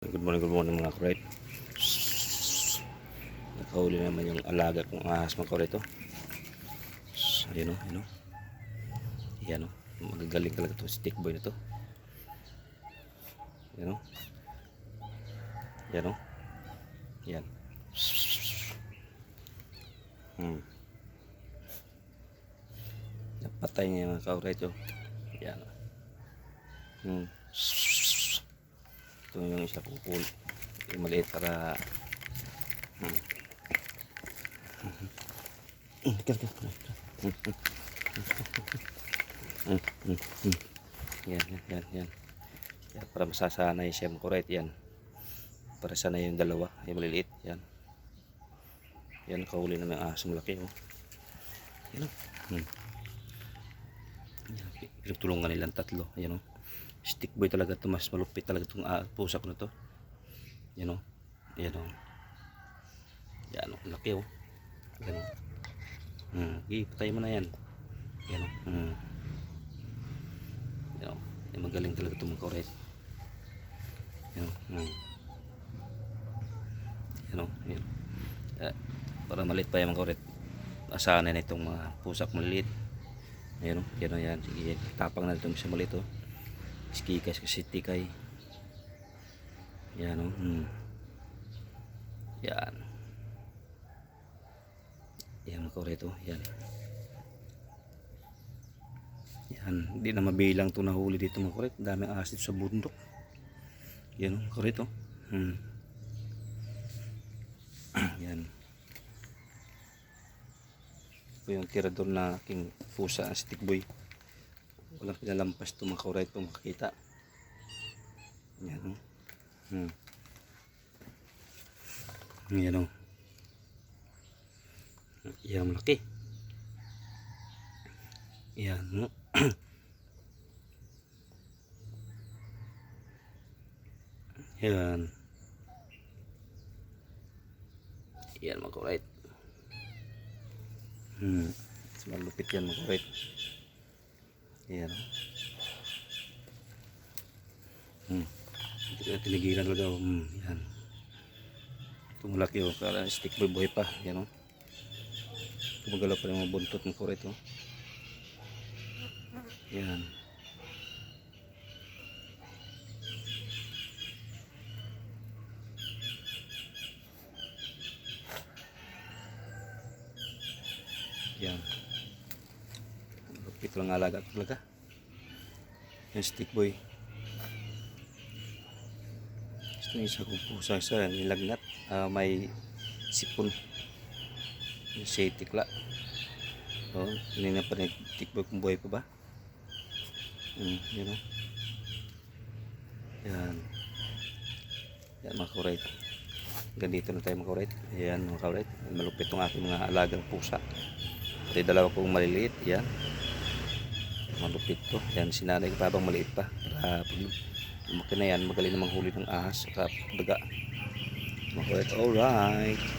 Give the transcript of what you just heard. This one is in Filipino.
Good morning mga kuret. Nakahuli naman yung alaga kong ahas mga kuret. Ayun o, ayun o. Yan o, magagaling talaga to stick boy na to. Yan o. Yan o. Yan. Napatay niya mga kuret o. Yan o. Ito yung isa kong pool. Yung maliit para yan. Yan, para masasanay siya mga kuret. Yan. Para sanay yung dalawa. Yung maliliit. Yan. Yan, kahuli na may ahas malaki o. Yan o. Pinagtulungan nilang tatlo. Yan o. Stick boy talaga ito. Mas malupit talaga itong pusak na to. Yan o. Yan o. Yan o. Laki o. Yan o. Patay mo na yan. Yan o. Yan o. Yan, magaling talaga itong mga kuret. Yan o. Yan o. Yan. Para maliit pa yung mga kuret. Asahan na itong mga pusak maliit. Yan o. Yan o yan. Sige. Tapang na itong isa maliit o. Iskikas kasi tikay. Yan o. Yan. Yan mga kuret o. Yan. Yan. Hindi na mabilang ito nahuli dito mga kuret. Daming ahas dito sa bundok. Yan o mga kuret o. Yan. Ito yung tirador na aking pusa, stick boy. Walang pinalampas ito mga kuret kung makakita. Yan o. Yan o. Yan malaki. Yan o. Yan. Yan mga kuret. Malupit yan mga kuret. Yan. Hindi ka tinigilan talaga. Yan. Itong malaki o. Kala stick boy buhay pa. Yan o. Gumagalaw pa yung mga buntot ng kuret o. Yan. Yan. Lupit lang alaga talaga. Yan stick boy. Ito yung isa kong pusa sa nilagnat. May sipon. Yung tikla. O, hindi na pa rin stick boy kung buhay pa ba. Yan o. Yan. Yan mga kuret. Ganito na tayo mga kuret. Yan mga kuret. Malupit itong aking mga alagang pusa. Pati dalawa kong maliliit. Yan. Malupit to. Yan, sinanay ko habang maliit pa. Para pag lumaki na yan, magaling namang huli ng ahas. Saka daga. Mga kuret. Alright.